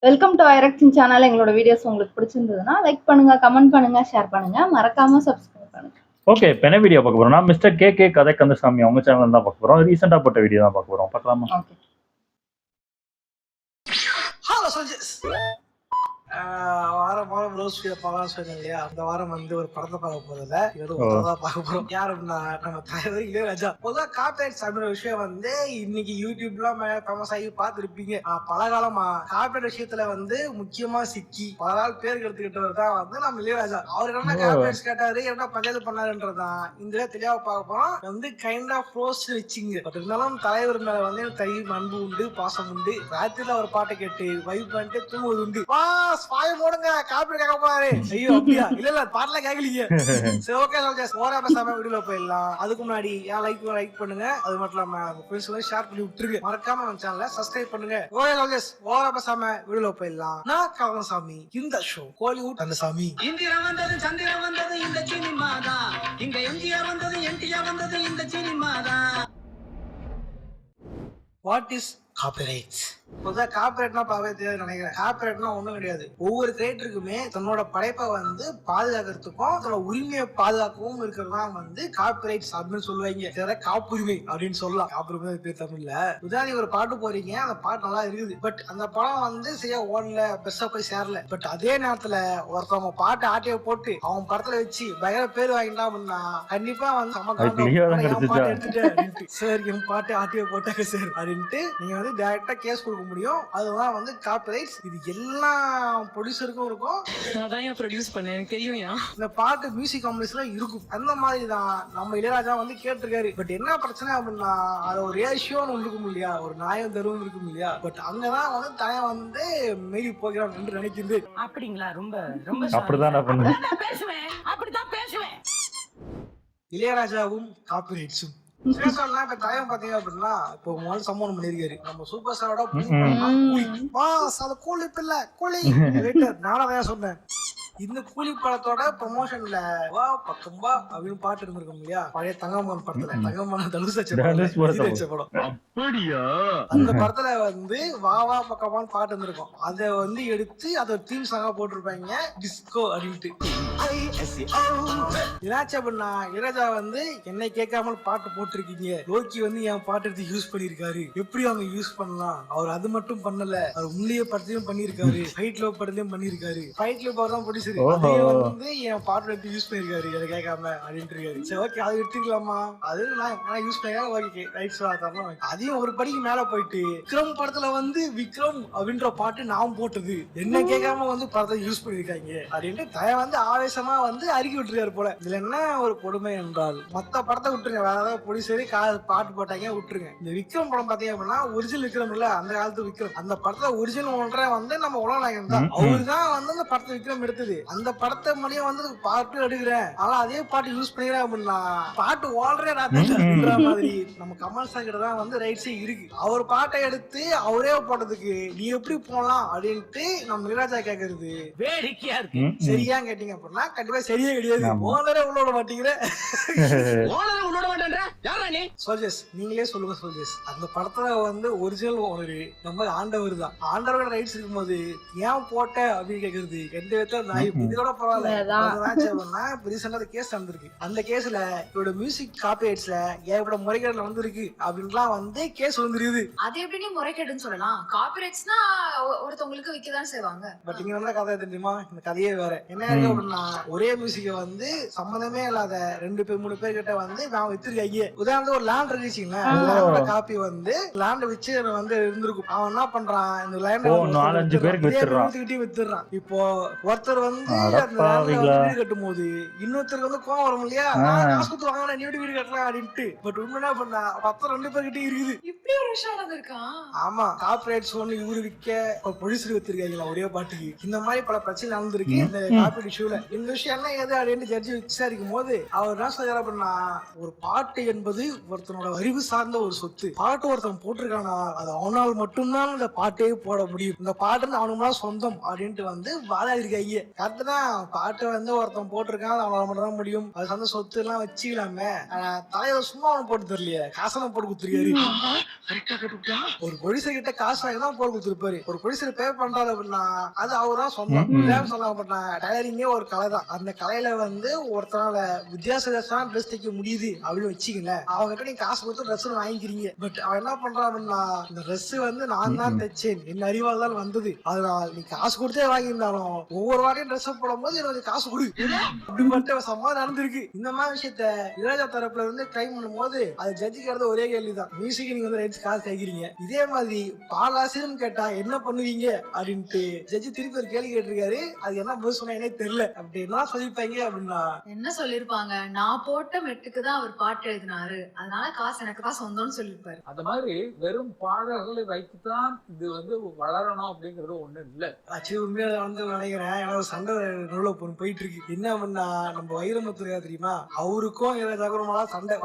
Welcome to ஐரக்டின் channel. எங்களோட videos உங்களுக்கு பிடிச்சிருந்ததுன்னா லைக் பண்ணுங்க, கமெண்ட் பண்ணுங்க, ஷேர் பண்ணுங்க, மறக்காம சப்ஸ்கிரைப் பண்ணுங்க. ஓகே, இப்போ என்ன வீடியோ பார்க்க போறோம்னா மிஸ்டர் கே கதை கந்தசாமி அவங்க சேனல் தான் பார்க்க போறோம். ரீசெண்டா போட்ட வீடியோ தான் பார்க்க போறோம். பார்க்கலாமா? ஓகே. ஹலோ சோல்ஜர்ஸ், வாரம் ரோஸ் பார்க்கலாம் சொன்னேன் இல்லையா? அந்த வாரம் வந்து ஒரு படத்தை பார்க்க போறதில்ல, வெறும் தான் பார்க்க போறோம். யார் அப்படின்னா நம்ம தலைவர் இளையராஜா. பொதுவாக காப்பிரைட்ஸ் அப்படின்ற விஷயம் வந்து இன்னைக்கு யூடியூப்லாம் ஃபேமஸ் ஆகி பார்த்துருப்பீங்க. பல காலமா காப்பிரைட் விஷயத்துல வந்து முக்கியமா சிக்கி பல நாள் பேருக்கு எடுத்துக்கிட்டவர் தான் வந்து நம்ம இளையராஜா. அவர் என்ன காப்பிரைட்ஸ் கேட்டாரு, என்ன பஞ்சாயத்து பண்ணாருன்றதான் இந்த தெளிவா பார்க்க போறோம். வந்து கைண்ட் ஆஃப் ரோஸ் வச்சுங்க. பட் இருந்தாலும் தலைவர் மேல வந்து தயிர் அன்பு உண்டு, பாசம் உண்டு. ராத்திரில ஒரு பாட்டை கேட்டு வைப் பண்ணிட்டு தூங்குவது உண்டு. பாய போடுங்க, காப்பி கேட்க போறாரு. ஐயோ அப்படியா? இல்ல பாட்டுல கேட்கலீங்க. சரி, ஓகே சோல்ஜர்ஸ், ஓரா பேசாம வீடியோல போயிடலாம். அதுக்கு முன்னாடி ஏன் லைக் பண்ணுங்க, அது மட்டும் இல்லாம ஃப்ரெண்ட்ஸ்க்கு ஷேர் பண்ணி விட்டுருங்க. மறக்காம நம்ம சேனலை சப்ஸ்கிரைப் பண்ணுங்க. ஓகே சோல்ஜர்ஸ், ஓரா பேசாம வீடியோல போயிடலாம். நான் கந்தசாமி, இந்த ஷோ கோலிவுட் கந்தசாமி. இந்திரா வந்தது, சந்திரா வந்தது, இந்த சினிமா தான். இங்க எம்ஜிஆர் வந்தது, என்டிஆர் வந்தது, இந்த சினிமா தான். What is copyrights? காப்பிரைட்னா பாவே தெரியாது நினைக்கிறேன். காப்பிரைட்னா ஒண்ணும் கிடையாது. ஒவ்வொரு கிரியேட்டருக்குமே தன்னோட படைப்பை வந்து பாதுகாக்கிறதுக்கும் தன்னோட உரிமையை பாதுகாக்கவும் இருக்கிறதா வந்து காப்பிரைட்ஸ் அப்படின்னு சொல்லுவாங்க. காப்புரிமை அப்படின்னு சொல்லலாம். காப்புரிமை பேர் தமிழ்ல. உதாரணி ஒரு பாட்டு போறீங்க, அந்த பாட்டு நல்லா இருக்குது, பட் அந்த படம் வந்து சரியா ஓடல, பெருசா போய் சேரல. பட் அதே நேரத்துல ஒருத்தவங்க பாட்டு ஆட்டிய போட்டு அவன் படத்துல வச்சு பயங்கர பேர் வாங்கிட்டா அப்படின்னா கண்டிப்பா வந்து பாட்டு எடுத்துட்டு சார் என் பாட்டு ஆட்டிய போட்டாங்க சார் அப்படின்ட்டு நீங்க வந்து டைரக்டா கேஸ் கொடுக்க முடியும். அதுதான் வந்து காப்பிரைட்ஸ். இது எல்லா ப்ரொடியூசருக்கும் இருக்கும். அதான் ப்ரொடியூஸ் பண்ணேன், எனக்கு தெரியும். இந்த பாட்டு மியூசிக் கம்பெனிஸ்ல இருக்கும். அந்த மாதிரி தான் நம்ம இளையராஜா வந்து கேட்டிருக்காரு. பட் என்ன பிரச்சனை அப்படின்னா அது ஒரு ரேஷியோன்னு இருக்கும் இல்லையா, ஒரு நியாயம் தருவம் இருக்கும் இல்லையா. பட் அங்கதான் வந்து தனியா வந்து மீறி போகிறான் என்று நினைக்கிறது. அப்படிங்களா? ரொம்ப ரொம்ப அப்படிதான் பேசுவேன், அப்படிதான் பேசுவேன். இளையராஜாவும் காப்பிரைட்ஸும் இப்ப டைம் பாத்தீங்க அப்படின்னா இப்போ முதல் சம்பவம் பண்ணிருக்காரு நம்ம சூப்பர் ஸ்டாரோட கூலி பிள்ளை கூலி நானதான் சொன்னேன். இந்த கூலி படத்தோட ப்ரமோஷன்ல வா பக்கம்பா அப்படின்னு பாட்டு இருந்திருக்கும் இல்லையா, பழைய தங்கம்மன் படத்துல. தங்கம்மன் தனுஷ் படம். அந்த படத்துல வந்து வா வா பக்கமான்னு பாட்டு இருந்திருக்கும். அதை வந்து எடுத்து அதை தீம் சாங்கா போட்டிருப்பாங்க, டிஸ்கோ அப்படின்ட்டு. என்னாச்சு அப்படின்னா இளையராஜா வந்து என்னை கேட்காமல் பாட்டு போட்டிருக்கீங்க, லோக்கி வந்து என் பாட்டு எடுத்து யூஸ் பண்ணிருக்காரு, எப்படி அவங்க யூஸ் பண்ணலாம்? அவர் அது மட்டும் பண்ணல, அவர் உண்மைய படத்தையும் பண்ணிருக்காரு, ஃபைட் லவ் படத்தையும் பண்ணிருக்காரு. ஃபைட் லவ் படம் தான் ப்ரொடியூசர் வந்து என் பாட்டு எடுத்து யூஸ் பண்ணிருக்காரு அதை கேட்காம அப்படின்ட்டு இருக்காரு. சரி ஓகே, அது எடுத்துக்கலாமா? அது நான் யூஸ் பண்ணிருக்கேன், ஓகே ரைட்ஸ் தரலாம். அதையும் ஒரு படிக்கு மேல போயிட்டு விக்ரம் படத்துல வந்து விக்ரம் அப்படின்ற பாட்டு நான் போட்டது என்ன கேட்காம வந்து படத்தை யூஸ் பண்ணிருக்காங்க அப்படின்ட்டு தய வந்து ஆவேசமா வந்து அறிக்கை விட்டுருக்காரு போல. இதுல என்ன ஒரு கொடுமை என்றால் மத்த படத்தை விட்டுருங்க, வேற ஏதாவது ப்ரொடியூசரி பாட்டு போட்டாங்க விட்டுருங்க. இந்த விக்ரம் படம் பாத்தீங்க அப்படின்னா ஒரிஜினல் விக்ரம் இல்ல, அந்த காலத்து விக்ரம். அந்த படத்துல ஒரிஜினல் ஒன்றே வந்து நம்ம உலகநாயகன் தான். அவரு தான் வந்து அந்த படத்தை விக்ரம் எடுத்தது. அந்த படத்தை மொழியை வந்து பாட்டு எடுக்கிறேன், ஆனா அதே பாட்டு யூஸ் பண்ணிக்கிறேன் அப்படின்னா பாட்டு ஓடுறே மாதிரி நம்ம கமல் சார் தான் வந்து ரைட்ஸே இருக்கு. அவர் பாட்டை எடுத்து அவரே போட்டதுக்கு நீ எப்படி போலாம் அப்படின்ட்டு நம்ம இளையராஜா கேக்குறது வேடிக்கையா இருக்கு. சரியா கேட்டீங்க அப்படின்னா கண்டிப்பா சரியே கிடையாது. ஓனரே உள்ளோட மாட்டீங்க, சோல்ஜர்ஸ் நீங்களே சொல்லுங்க சோல்ஜர்ஸ். அந்த படத்துல வந்து ஒரிஜினல் ஓனர் நம்ம ஆண்டவர் தான். ஆண்டவரோட ரைட்ஸ் இருக்கும்போது ஏன் போட்ட அப்படின்னு கேக்குறது எந்த விதத்துல இதோட பரவாயில்ல. கேஸ் நடந்திருக்கு. அந்த கேஸ்ல இவரோட மியூசிக் காப்பிரைட்ஸ்ல ஏகப்பட்ட முறைகேடுல வந்திருக்கு அப்படின்லாம் வந்து கேஸ் வந்துருக்குது. அது எப்படி முறைகேடுன்னு சொல்லலாம்? காப்பிரைட்ஸ்னா ஒருத்தவங்களுக்கு விக்கதான் செய்வாங்க. பட் இங்க என்ன கதை தெரியுமா? இந்த கதையே வேற. என்ன இருக்கு அப்படின்னா ஒரே மியூசிக்க வந்து சம்மந்தமே இல்லாத 2 பேர் 3 பேர் கிட்ட வந்து நான் வித்துருக்காங்க. உதாரணத்துக்கு ஒரு லேண்ட் இருந்துச்சுங்களா, காப்பி வந்து லேண்ட் வச்சு வந்து இருந்திருக்கும். அவன் என்ன பண்றான், இந்த லேண்ட் 4-5 பேருக்கு வித்துறான். இப்போ ஒருத்தர் வந்து வீடு கட்டும் போது இன்னொருத்தருக்கு வந்து கோவம் வரும் இல்லையா, காசு கொடுத்து வாங்க நீ வீடு கட்டலாம் அப்படின்ட்டு. பட் உண்மை என்ன பண்ணா 2 பேர்கிட்ட இருக்குது. இப்படி ஒரு விஷயம் நடந்திருக்கான். ஆமா, காப்பிரைட்ஸ் ஒண்ணு இவரு விக்க ப்ரொடியூசர் வித்திருக்காங்களா ஒரே பாட்டுக்கு. இந்த மாதிரி பல பிரச்சனை நடந்திருக்கு இந்த காப்பிரைட் இஷ்யூல. இந்த விஷயம் என்ன ஏது அப்படின்னு ஜட்ஜி விசாரிக்கும் போது அவர் என்ன சொல்றாரு அப்படின்னா ஒரு பாட்டு என்பது ஒருத்தனோட அறிவு சார்ந்த ஒரு சொத்து. பாட்டு ஒருத்தன் போட்டிருக்கானா அது அவனால் மட்டும்தான் இந்த பாட்டே போட முடியும். இந்த பாட்டு அவனுக்கு சொந்தம் அப்படின்ட்டு வந்து வாதாடி இருக்காங்க. கரெக்ட் தான். பாட்டு வந்து ஒருத்தன் போட்டிருக்கான், அவனால மட்டும் தான் முடியும். அது சொந்த சொத்து எல்லாம் வச்சுக்கலாமே. ஆனா தலைவர் சும்மா அவனை போட்டு தரலையே, காசெல்லாம் போட்டு கொடுத்துருக்காரு. ஒரு ப்ரொடியூசர் கிட்ட காசு வாங்கி தான் போட்டு கொடுத்துருப்பாரு. ஒரு ப்ரொடியூசர் பே பண்றாரு அப்படின்னா அது அவர்தான் சொந்தம். சொல்ல மாட்டான். டைலரிங்கே ஒரு கலை தான். அந்த கலையில வந்து ஒருத்தனால வித்தியாச ட்ரெஸ் தைக்க முடியுது அப்படின்னு வச்சுக்கல, அவங்க கிட்ட நீங்க காசு கொடுத்து ட்ரெஸ் வாங்கிக்கிறீங்க. பட் அவன் என்ன பண்றான் அப்படின்னா, இந்த ட்ரெஸ் வந்து நான் தான் தைச்சேன், என் அறிவால் தான் வந்தது, அதனால நீ காசு கொடுத்தே வாங்கியிருந்தாலும் ஒவ்வொரு வாட்டியும் ட்ரெஸ் போடும்போது எனக்கு காசு கொடு அப்படி மட்டும் சம்மா நடந்திருக்கு. இந்த மாதிரி விஷயத்த இளையராஜா தரப்புல இருந்து ட்ரை பண்ணும்போது அது ஜட்ஜிக்கிறது ஒரே கேள்விதான், மியூசிக் நீங்க வந்து ரைட்ஸ் காசு கேட்கிறீங்க, இதே மாதிரி பாலாசிரியர் கேட்டா என்ன பண்ணுவீங்க அப்படின்ட்டு ஜட்ஜி திருப்பி ஒரு கேள்வி கேட்டிருக்காரு. அது என்ன பதில் சொன்னா எனக்கு தெரியல. அப்படி என்ன சொல்லிருப்பாங்க அப்படின்னா, என்ன சொல்லிருப்பாங்க, நான் போட்ட மெட்டுக்கு தான் அவர் பாட்டு எழுதினாரு, அதனால காசு எனக்கு தான் சொந்தம்னு சொல்லிருப்பாரு. அந்த மாதிரி வெறும் பாடல்களை வைத்துதான் இது வந்து வளரணும் அப்படிங்கறது ஒண்ணு இல்ல. ஆக்சுவலி உண்மையா வந்து நினைக்கிறேன். ஏன்னா ஒரு சண்டை நூல போயிட்டு இருக்கு. என்ன பண்ணா, நம்ம வைரமுத்து தெரியுமா, அவருக்கும் இளையராஜாவுக்குமா சண்டை.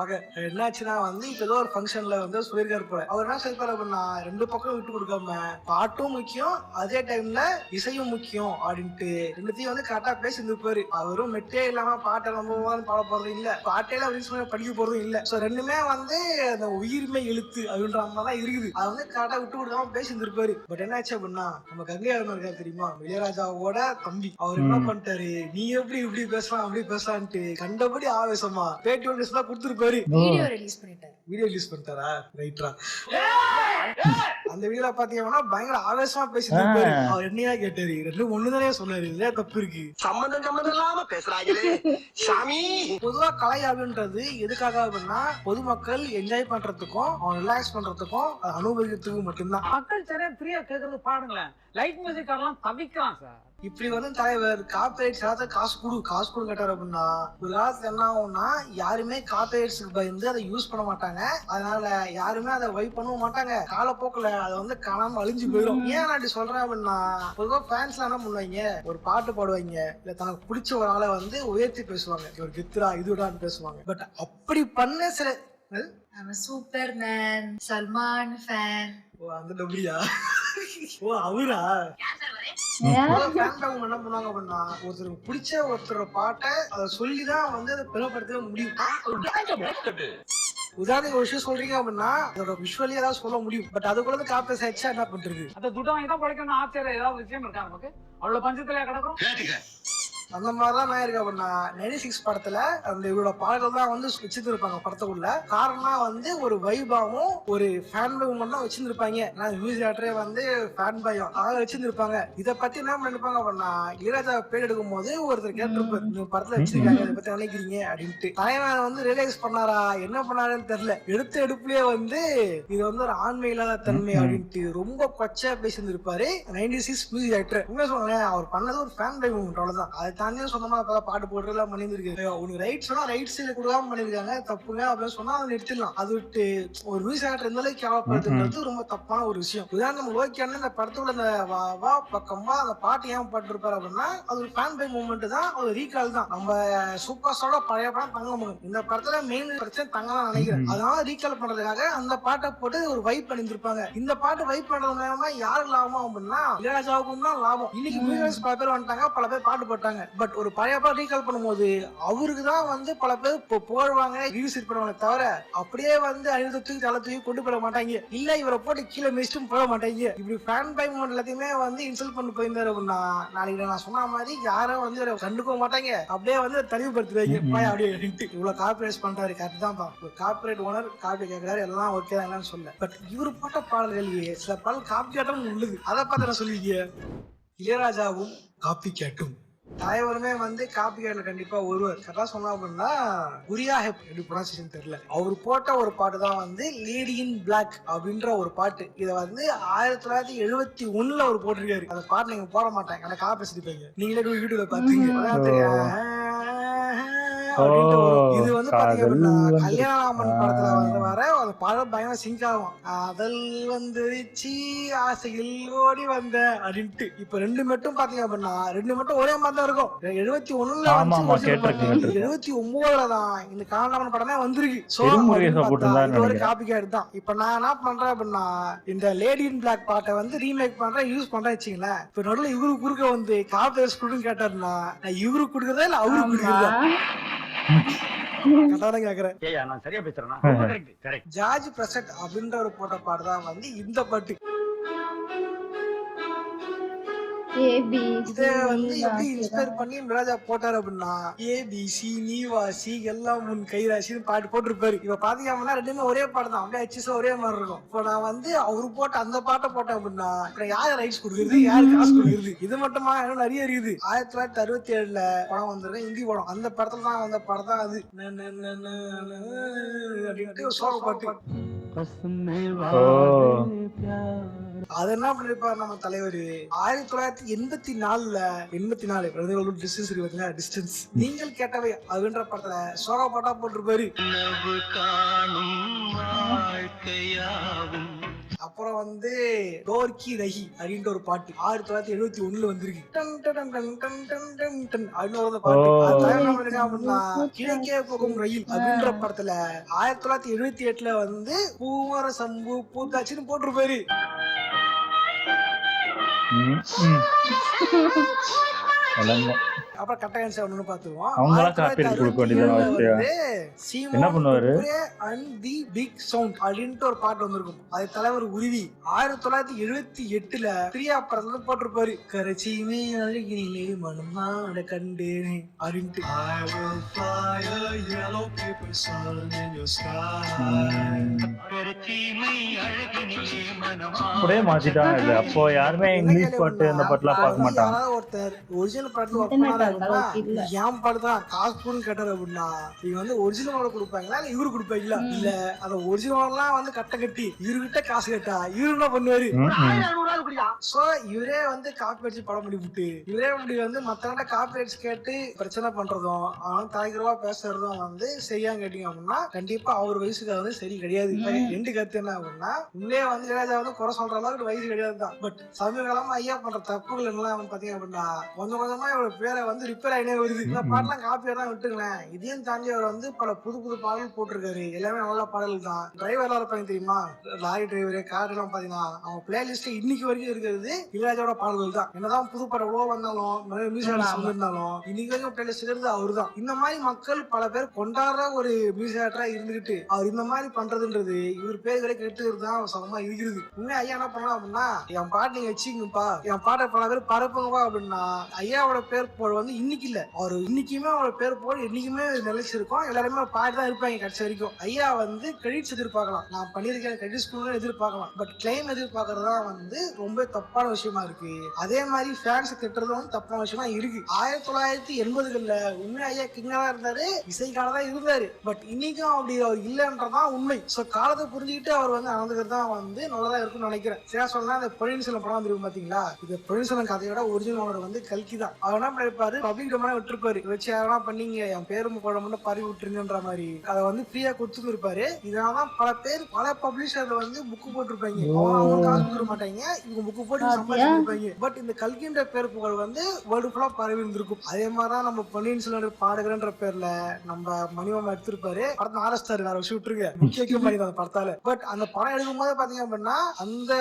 என்னாச்சுன்னா வந்து இப்ப ஏதோ ஒரு ஃபங்க்ஷன்ல வந்து சொல்லியிருக்காரு போல. அவர் என்ன சொல்லிருப்பாரு அப்படின்னா, ரெண்டு பக்கம் விட்டு கொடுக்காம பாட்டும் முக்கியம், அதே டைம்ல இசையும் முக்கியம் அப்படின்ட்டு ரெண்டுத்தையும் வந்து கரெக்டா பேசி இருந்திருப்பாரு. அவரும் மெட்டே இல்லாம பாட்டை நம்ம பாட போறதும் இல்ல, பாட்டையில படிக்க போறதும் இல்ல. சோ ரெண்டுமே வந்து அந்த உயிர்மை எழுத்து அப்படின்ற மாதிரிதான் இருக்குது. அது வந்து கரெக்டா விட்டு கொடுக்காம பேசி இருந்திருப்பாரு. பட் என்னாச்சு அப்படின்னா, நம்ம கங்கை இருக்காரு தெரியுமா, இளையராஜாவோட தம்பி, அவர் என்ன பண்ணிட்டாரு, நீ எப்படி இப்படி பேசலாம் அப்படி பேசலான்ட்டு கண்டபடி ஆவேசமா பேட்டி ஒன்று கொடுத்துருப்பாரு. வீடியோ ரிலீஸ் பண்ணிட்டாரு. வீடியோ ரிலீஸ் பண்ணிட்டாரா? ரைட்ரா. அந்த வீடியோல பாத்தீங்கன்னா பயங்கர ஆவேசமா பேசிட்டு இருப்பாரு. அவர் என்னையா கேட்டாரு, ரெண்டும் ஒண்ணுதானே சொன்னாரு, இல்ல தப்பு இருக்கு, சம்பந்தம் இல்லாம பேசுறாங்களே சாமி. பொதுவா கலை அப்படின்றது எதுக்காக அப்படின்னா, பொதுமக்கள் என்ஜாய் பண்றதுக்கும் அவன் ரிலாக்ஸ் பண்றதுக்கும் அனுபவிக்கிறதுக்கும் மட்டும்தான். மக்கள் சரியா ஃப்ரீயா கேக்குறது பாடுங்களேன். லைட் மியூசிக் எல்லாம் தவிக்கிறான் சார். இப்படி வந்து தலைவர் காப்பிரைட்ஸ் எல்லாத்தையும் காசு கொடு கேட்டாரு அப்படின்னா, ஒரு காலத்துல என்ன ஆகும்னா, யாருமே காப்பிரைட்ஸ்க்கு பயந்து அதை யூஸ் பண்ண மாட்டாங்க. அதனால யாருமே அதை வைப் பண்ணவும் மாட்டாங்க. காலப்போக்குல அதை வந்து காணாம அழிஞ்சு போயிடும். ஏன் நான் அப்படி சொல்றேன் அப்படின்னா, பொதுவா ஃபேன்ஸ்லாம் என்ன பண்ணுவாங்க, ஒரு பாட்டு பாடுவாங்க, இல்ல தனக்கு பிடிச்ச ஒரு ஆளை வந்து உயர்த்தி பேசுவாங்க, ஒரு கெத்துரா இதுடான்னு பேசுவாங்க. பட் அப்படி பண்ண சில சூப்பர்மேன் சல்மான் ஃபேன். ஓ அந்த டபுரியா, ஓ அவரா ஏன் என்ன பண்ணுவாங்க அப்படின்னா, ஒருத்தருக்கு பிடிச்ச ஒருத்தரோட பாட்டை அதை சொல்லிதான் வந்து அதை பெருமைப்படுத்த முடியும். உதாரணத்துக்கு ஒரு விஷயம் சொல்றீங்க அப்படின்னா அதோட விஷுவலி ஏதாவது சொல்ல முடியும். பட் அதுக்குள்ள காப்பி ஆயிடுச்சா என்ன பண்றது? அந்த துட்டம் வாங்கி தான் பழைக்கணும். ஆச்சரியம் ஏதாவது விஷயம் இருக்கா நமக்கு? அவ்வளவு பஞ்சத்திலேயே கிடக்கும். அந்த மாதிரிதான் நான் இருக்கேன் அப்படின்னா, 96 படத்துல அந்த இவரோட பாடல்கள் தான் வந்து வச்சிருந்திருப்பாங்க படத்துக்குள்ள. காரணம் வந்து ஒரு வைபாவும் ஒரு ஃபேன் பை மட்டும் வச்சிருந்திருப்பாங்க. மியூசிக் டேரக்டரே வந்து ஃபேன் பையும் அதாவது வச்சிருந்திருப்பாங்க. இதை பத்தி என்ன பண்ணிருப்பாங்க அப்படின்னா, இளையராஜா பேர் எடுக்கும் போது ஒருத்தர் கேட்டிருப்பாரு, இந்த படத்துல வச்சிருக்காங்க, இதை பத்தி நினைக்கிறீங்க அப்படின்ட்டு. தலைவன் வந்து ரியலைஸ் பண்ணாரா என்ன பண்ணாருன்னு தெரியல. எடுப்புலயே வந்து இது வந்து ஒரு ஆண்மை இல்லாத தன்மை அப்படின்ட்டு ரொம்ப கொச்சா பேசியிருந்திருப்பாரு 96 மியூசிக் டேரக்டர். உண்மையா சொல்லுங்க, அவர் பண்ணது ஒரு ஃபேன் பை மூமெண்ட், அவ்வளவுதான். அதை தாண்டியும் சொந்தமா பாட்டு போட்டு எல்லாம் பண்ணிருக்காரு. உனக்கு ரைட் சொன்னா ரைட் சைடு கொடுக்காம பண்ணிருக்காங்க, தப்புங்க அப்படின்னு சொன்னா அதை நிறுத்திடலாம். அது விட்டு ஒரு மியூசிக் டேரக்டர் எந்த அளவுக்கு கேவலப்படுத்துறது ரொம்ப தப்பான ஒரு விஷயம். உதாரணம் லோக்கி அண்ணன் இந்த படத்துல இந்த வா பக்கமா அந்த பாட்டு ஏன் பாட்டுருப்பாரு அப்படின்னா, அது ஒரு ஃபேன் பை மூமெண்ட் தான், ஒரு ரீகால் தான். நம்ம சூப்பர் ஸ்டாரோட பழைய படம் தங்கமகன், இந்த படத்துல மெயின் பிரச்சனை தங்கலாம் நினைக்கிறேன். அதனால ரீகால் பண்றதுக்காக அந்த பாட்டை போட்டு ஒரு வைப் பண்ணிருப்பாங்க. இந்த பாட்டு வைப் பண்றது மூலமா யாருக்கு லாபம் அப்படின்னா, இளையராஜாவுக்கும் தான் லாபம். இன்னைக்கு மியூசிக் பல பேர் வந்துட்டாங்க, பல பேர் பாட்டு போட்டாங்க. பட் ஒரு பழைய பாட்டு ரீகால் பண்ணும்போது அவருக்கு தான் வந்து பல பேர் போடுவாங்க, ரிவ்யூஸ் பண்ணுவாங்க, தவிர அப்படியே வந்து அழுத்தத்துக்கு தலை தூக்கி கொண்டு போட மாட்டாங்க, இல்ல இவரை போட்டு கீழே மிஸ்டும் போட மாட்டாங்க. இப்படி ஃபேன் பை மூமெண்ட் எல்லாத்தையுமே வந்து இன்சல்ட் பண்ணி போயிருந்தாரு அப்படின்னா, நாளைக்கு நான் சொன்ன மாதிரி யாரும் வந்து கண்டுக்க மாட்டாங்க, அப்படியே வந்து தனிவுபடுத்துவாங்க. அப்படியே இவ்வளவு காப்பிரைட் பண்றாரு, கரெக்ட் தான். காப்பிரைட் ஓனர் காப்பி கேட்கிறாரு, எல்லாம் ஓகே தான் இல்லைன்னு சொல்ல. பட் இவரு போட்ட பாடல்கள் சில பாடல் காப்பி கேட்டும் உள்ளது. அதை பார்த்து நான் சொல்லிக்க, இளையராஜாவும் காப்பி கேட்டும் தலைவருமே வந்து காப்பி கேட்ல கண்டிப்பா ஒருவர். கரெக்டா சொன்னா அப்படின்னா குரியா ஹெப் எப்படி ப்ரொனன்சியேஷன் தெரியல, அவர் போட்ட ஒரு பாட்டு தான் வந்து லேடி இன் பிளாக் அப்படின்ற ஒரு பாட்டு. இதை வந்து 1971 அவர் போட்டிருக்காரு. அந்த பாட்டு நீங்க போட மாட்டாங்க, ஆனா காப்பி வச்சிருப்பீங்க, நீங்களே யூடியூப்ல பாத்தீங்க. அப்படின்ட்டு வரும். இது வந்து பாத்தீங்க காதல் அப்படின்னா வந்து கல்யாணராமன் படத்துல வந்து வர அந்த படம் பயங்கர சிங்க் ஆகும். காதல் வந்துருச்சு ஆசையில் ஓடி வந்த அப்படின்ட்டு. இப்ப ரெண்டு மட்டும் பாத்தீங்க அப்படின்னா ரெண்டு மட்டும் ஒரே மாதிரி தான் இருக்கும். 71ல ஆமா, ஆமா, வந்து கேட்டிருக்கேன். 79ல தான் இந்த கல்யாணராமன் படமே வந்திருக்கு. சோ பெருமுருகேசா போட்டிருந்தாருன்னு இது ஒரு நினைக்கிறேன். காப்பி கேட் தான். இப்ப நான் என்ன பண்றேன் அப்படின்னா இந்த லேடி இன் பிளாக் பாட்டை வந்து ரீமேக் பண்றேன், யூஸ் பண்றேன் வச்சுங்களேன். இப்ப நடுவில் இவரு குறுக்க வந்து காப்பி கொடுன்னு கேட்டாருன்னா நான் இவரு கொடுக்குறதா இல்ல அவரு கொடுக்குறதா கட்டாதான் கேக்குறேன். நான் சரியா பேசுறேன். ஜார்ஜ் பிரசட் அப்படின்ற ஒரு போட்ட பாட்டு தான் வந்து இந்த பாட்டு. இத வந்து எப்படி இன்ஸ்பயர் பண்ணி இளையராஜா போட்டாரு அப்படின்னா ஏபிசி நீவாசி எல்லாம் முன் கைராசின்னு பாட்டு போட்டிருப்பாரு. இப்ப பாத்தீங்க அப்படின்னா ரெண்டுமே ஒரே பாட்டு தான், அப்படியே அச்சிஸ் ஒரே மாதிரி இருக்கும். இப்போ நான் வந்து அவரு போட்ட அந்த பாட்டை போட்டேன் அப்படின்னா யாரு ரைட்ஸ் கொடுக்குறது, யாரு காசு கொடுக்குறது? இது மட்டுமா இன்னும் நிறைய இருக்குது. 1967ல படம் வந்திருக்கு, ஹிந்தி படம். அந்த படத்துல தான் வந்த படம் தான் அது அப்படின்ட்டு ஒரு சோக பாட்டு. அது என்ன பண்ணிருப்பாரு நம்ம தலைவர் 1984 டிஸ்டன்ஸ் நீங்கள் கேட்டவை அப்படின்ற படத்துல சோகா பாட்டா போட்டிருப்பாரு. அப்புறம் வந்து டோர்கி ரஹி அப்படின்ற ஒரு பாட்டு 1971ல வந்திருக்கு. கிழக்கே போகும் ரயில் அப்படின்ற படத்துல 1978ல வந்து பூமர சம்பு பூத்தாச்சின்னு போட்டிருப்பாரு. அப்புறம் கட்டகன்ஸ் ஒண்ணு பாத்துருவோம். அவங்களாம் காப்பீடு கொடுக்க வேண்டியது என்ன பண்ணுவாரு அண்ட் தி பிக் சவுண்ட் அப்படின்ட்டு ஒரு பாட்டு வந்திருக்கும். அது தலைவர் உருவி 1978ல பிரியா படத்துல போட்டிருப்பாரு. கரைச்சியுமே அழகினிலே மனமாட கண்டேனே அப்படின்ட்டு. அப்படியே மாத்திட்டாங்க. இல்ல அப்போ யாருமே இங்கிலீஷ் பாட்டு அந்த பாட்டுலாம் பார்க்க மாட்டாங்க. ஒருத்தர் ஒரிஜினல் பாட்டுல ஒர்க் பண்ணாரு ஏன் பாடுதான் காசுன்னு கேட்டாரு அப்படின்னா இவங்க வந்து ஒரிஜினல் கொடுப்பாங்களா இல்ல இவரு கொடுப்பாங்களா? இல்ல அந்த ஒரிஜினல் வந்து கட்ட கட்டி இவருகிட்ட காசு கேட்டா இவரு என்ன பண்ணுவாரு? சோ இவரே வந்து காப்பி அடிச்சு படம் பண்ணி விட்டு இவரே இப்படி வந்து மத்தவங்க காப்பி அடிச்சு கேட்டு பிரச்சனை பண்றதும் அவன் தலைகரவா பேசுறதும் வந்து சரியா கேட்டீங்க அப்படின்னா கண்டிப்பா அவர் வயசுக்கு வந்து சரி கிடையாது. ரெண்டு கருத்து என்ன அப்படின்னா உண்மையே வந்து இளையராஜா வந்து குறை சொல்ற அளவுக்கு வயசு கிடையாது தான். பட் சமீப காலமா ஐயா பண்ற தப்புகள் எல்லாம் பாத்தீங்க அப்படின்னா கொஞ்சம் கொஞ்சமா இவரோட பேரை வந்து ரிப்பேர் ஆயினே வருது. இந்த பாட்டுலாம் காப்பியா தான் விட்டுங்களேன். இதையும் தாண்டி அவர் வந்து பல புது புது பாடல் போட்டிருக்காரு. எல்லாமே நல்ல பாடல்கள் தான். டிரைவர்லாம் இருப்பாங்க தெரியுமா, லாரி டிரைவர் கார் எல்லாம் பாத்தீங்கன்னா அவங்க பிளேலிஸ்ட் இன்னைக்கு வரைக்கும் இருக்கிறது இளையராஜாவோட பாடல்கள் தான். என்னதான் புது படம் எவ்வளவு வந்தாலும் மியூசிக் இருந்தாலும் இன்னைக்கு வரைக்கும் பிளேலிஸ்ட் இருக்கிறது அவரு தான். இந்த மாதிரி மக்கள் பல பேர் கொண்டாடுற ஒரு மியூசிக் இருந்துகிட்டு அவர் இந்த மாதிரி பண்றதுன்றது இவர் பேர்களை கெட்டுறது தான் சமமா இருக்கிறது. உண்மையா ஐயா என்ன பண்ணலாம் அப்படின்னா என் பாட்டு நீங்க வச்சுங்கப்பா, என் பாட்டை பல பேர் பரப்புங்கப்பா அப்படின்னா ஐயாவோட பேர் போல் வந்து இன்னைக்கு இல்ல அவர் இன்னைக்குமே அவரோட பேர் போல் என்னைக்குமே நிலைச்சிருக்கோம். எல்லாருமே பாட்டு தான் இருப்பாங்க கடைசி வரைக்கும். ஐயா வந்து கிரெடிட்ஸ் எதிர்பார்க்கலாம், நான் பண்ணிருக்கேன் கிரெடிட்ஸ் எதிர்பார்க்கலாம். பட் கிளைம் எதிர்பார்க்கறதா வந்து ரொம்ப தப்பான விஷயமா இருக்கு. அதே மாதிரி ஃபேன்ஸ் திட்டுறதும் வந்து தப்பான விஷயமா இருக்கு. 1980கள்ல உண்மையா ஐயா கிங்கா தான் இருந்தாரு, இசைக்காக தான் இருந்தாரு. பட் இன்னைக்கும் அப்படி அவர் இல்லன்றதான் உண்மை. சோ காலத்தை புரிஞ்சுக்கிட்டு அவர் வந்து நடந்துக்கிறது தான் வந்து நல்லதா இருக்கும்னு நினைக்கிறேன். சரியா சொல்லலாம். இந்த பொன்னியின் செல்வன் படம் வந்துருக்கு பாத்தீங்களா, இது பொன்னியின் செல்வன் கதையோட ஒரிஜினல் வந்து கல்கி தான். அவர் என்ன பண்ணிருப்பாரு, பப்ளிக் டொமைனா விட்டுருப்பாரு, வச்சு யாரெல்லாம் பண்ணீங்க என் பேரும் கூட மட்டும் பரவி விட்டுருங்கன்ற மாதிரி அதை வந்து ஃப்ரீயா கொடுத்துட்டு இருப்பாரு. இதனாலதான் பல பேர் பல பப்ளிஷர்ல வந்து புக்கு போட்டிருப்பாங்க, அவங்க காசு கொடுக்க மாட்டாங்க, இவங்க புக்கு போட்டு சம்பாதிச்சிருப்பாங்க. பட் இந்த கல்கின்ற பேர் புகழ் வந்து வேர்ல்டு ஃபுல்லா பரவி இருந்திருக்கும். அதே மாதிரிதான் நம்ம பொன்னியின் செல்வன் பாடுகிறன்ற பேர்ல நம்ம மணிமாமா எடுத்திருப்பாரு. படத்தை ஆரஸ்டாரு வேற விஷயம் விட்டுருங்க, முக்கிய பண்ணி அந்த படத்தால. பட் அந்த படம் எடுக்கும் போது பாத்தீங்க அப்படின்னா அந்த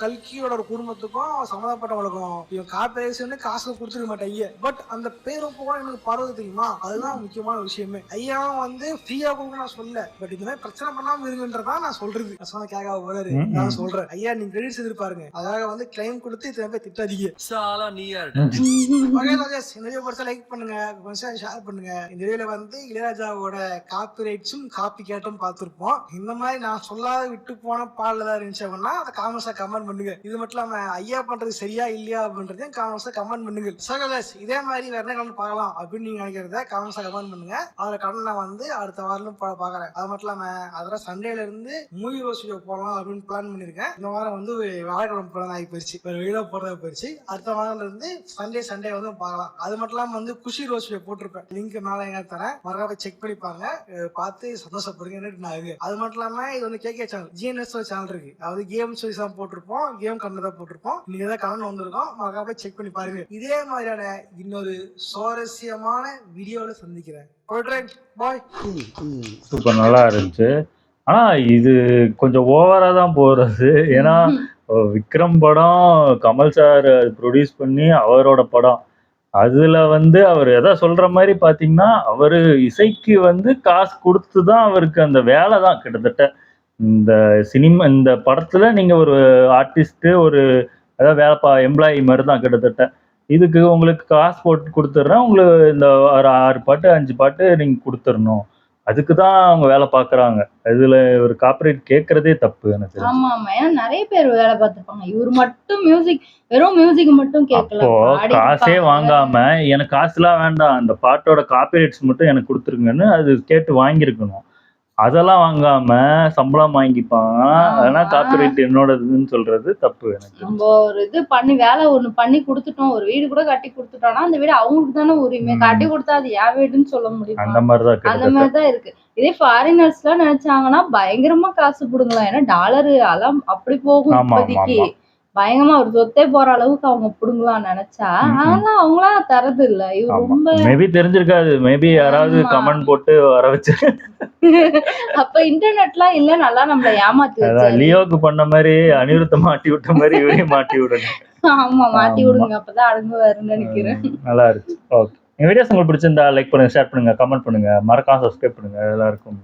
கல்கியோட குடும்பத்துக்கும் சம்மந்தப்பட்டவங்களுக்கும் இவன் காப்பி காசு கொடுத்துருக்க மாட்டாங்க. பட் அந்த பேரும் கூட எனக்கு பரவது தெரியுமா, அதுதான் முக்கியமான விஷயமே. ஐயா வந்து ஃப்ரீயா கொடுக்க நான் சொல்ல, பட் இந்த மாதிரி பிரச்சனை பண்ணாம இருங்கன்றதா நான் சொல்றது. சொன்ன கேட்க போறாரு, நான் சொல்றேன் ஐயா நீங்க கிரெடிட்ஸ் எதிர்பாருங்க, அதாக வந்து கிளைம் கொடுத்து இத்தனை பேர் திட்டாதீங்க. இந்த வீடியோ படிச்சா லைக் பண்ணுங்க, ஷேர் பண்ணுங்க. இந்த வீடியோல வந்து இளையராஜாவோட காப்பி ரைட்ஸும் காப்பி கேட்டும் பார்த்திருப்போம். இந்த மாதிரி நான் சொல்லாத விட்டு போன பாடல தான் இருந்துச்சு அப்படின்னா அதை காமெண்ட்ஸா கமெண்ட் பண்ணுங்க. இது மட்டும் இல்லாம ஐயா பண்றது சரியா இல்லையா அப்படின்றதையும் காமெண்ட்ஸா கமெண்ட் பண்ணுங்க. சகலஸ் இதே மாதிரி வேற என்ன கமெண்ட் பார்க்கலாம் அப்படின்னு நீங்க நினைக்கிறத காமெண்ட்ஸா கமெண்ட் பண்ணுங்க. அதுல கமெண்ட் நான் வந்து அடுத்த வாரம் பாக்குறேன். அது மட்டும் இல்லாம அதெல்லாம் சண்டேல இருந்து மூவி ரோஸ் வீடியோ போடலாம் அப்படின்னு பிளான் பண்ணிருக்கேன். இந்த வாரம் வந்து வியாழக்கிழமை ஆகி போச்சு. போயிருச்சு, வேற வீடியோ போடுறதா போயிருச்சு. அடுத்த வாரம்ல இருந்து சண்டே வந்து பார்க்கலாம். அது மட்டும் இல்லாம வந்து குஷி ரோஸ் போட்டிருப்பேன், லிங்க் மேல எங்க தரேன், மறக்காம செக் பண்ணி பாருங்க, பார்த்து சந்தோஷப்படுங்க. நான் அது மட்டும் இல்லாம இது வந்து கேகே சேனல், ஜிஎன்எஸ் சேனல் இருக்கு, அதாவது கேம் ஸ்டோரிஸ் தான் போட்டிருப்போம், கேம் கண்ணு தான் போட்டிருப்போம். நீங்க ஏதாவது கலந்து வந்திருக்கோம், மறக்காம செக் பண்ணி பாருங்க. இதே மாதிரியான இன்னொரு சுவாரஸ்யமான வீடியோல சந்திக்கிறேன். பாய். சூப்பர், நல்லா இருந்துச்சு. ஆனா இது கொஞ்சம் ஓவரா தான் போறது. ஏன்னா விக்ரம் படம் கமல் சார் ப்ரொடியூஸ் பண்ணி அவரோட படம், அதுல வந்து அவர் எதை சொல்ற மாதிரி பாத்தீங்கன்னா அவரு இசைக்கு வந்து காசு கொடுத்து தான் அவருக்கு அந்த வேலை தான் கிட்டத்தட்ட. இந்த சினிமா இந்த படத்துல நீங்க ஒரு ஆர்டிஸ்ட், ஒரு அதாவது வேலை எம்ப்ளாயி மாதிரி தான் கிட்டத்தட்ட. இதுக்கு உங்களுக்கு காசு போட்டு கொடுத்துட்றேன், உங்களுக்கு இந்த ஒரு 6 பாட்டு 5 பாட்டு நீங்க கொடுத்துடணும், அதுக்கு தான் அவங்க வேலை பார்க்குறாங்க. இதுல ஒரு காப்பிரைட் கேட்கறதே தப்பு எனக்கு தெரிஞ்சு. ஆமா ஆமா, ஏன்னா நிறைய பேர் வேலை பார்த்திருப்பாங்க. இவர் மட்டும் மியூசிக், வெறும் மியூசிக் மட்டும் கேட்கல, அப்போ பாடி காசே இருப்பாங்க. வாங்காம எனக்கு காசுலாம் வேண்டாம், அந்த பாட்டோட காப்பிரைட்ஸ் மட்டும் எனக்கு கொடுத்துருங்கன்னு அது கேட்டு வாங்கியிருக்கணும். அதெல்லாம் வாங்காம சம்பளம் வாங்கிப்பாங்க, அதெல்லாம் காப்பிரைட் என்னோடதுன்னு சொல்றது தப்பு எனக்கு. நம்ம ஒரு இது பண்ணி வேலை ஒண்ணு பண்ணி கொடுத்துட்டோம், ஒரு வீடு கூட கட்டி கொடுத்துட்டோம்னா அந்த வீடு அவங்களுக்கு தானே உரிமை. கட்டி கொடுத்தா அது என் வீடுன்னு சொல்ல முடியுமா? அந்த மாதிரிதான் அந்த கிட்டத்தட்ட. மாதிரிதான் இருக்கு. இதே ஃபாரினர்ஸ் எல்லாம் நினைச்சாங்கன்னா பயங்கரமா காசு புடுங்கலாம், ஏன்னா டாலர் எல்லாம் அப்படி போகும் ஆமா, ஆமா, இப்போதைக்கு. ஆமா. பயங்கரமா ஒரு சொத்தே போற அளவுக்கு அவங்க புடுங்கலாம் நினைச்சா, அதெல்லாம் அவங்களா தரது இல்ல. இவர் ஆமா, ரொம்ப மேபி தெரிஞ்சிருக்காது, மேபி யாராவது ஆமா. கமெண்ட் போட்டு வர வச்சு. அப்ப இன்டர்நெட்லாம் இல்ல, நல்லா நம்மள ஏமாத்தி அதான் வச்சாரு. லியோக்கு பண்ண மாதிரி அனிருத்த மாட்டி விட்ட மாதிரி இவரையும் மாட்டி விடணும். ஆமா, மாட்டி ஆமா. விடுங்க, அப்பதான் அடங்குவாருன்னு நினைக்கிறேன். நல்லா இருக்கு. ஓகே, என் வீடியோஸ் உங்களுக்கு பிடிச்சிருந்தா லைக் பண்ணுங்க, ஷேர் பண்ணுங்க, கமெண்ட் பண்ணுங்க, மறக்காம சப்ஸ்கிரைப் பண்ணுங்க. எல்லாருக்கும்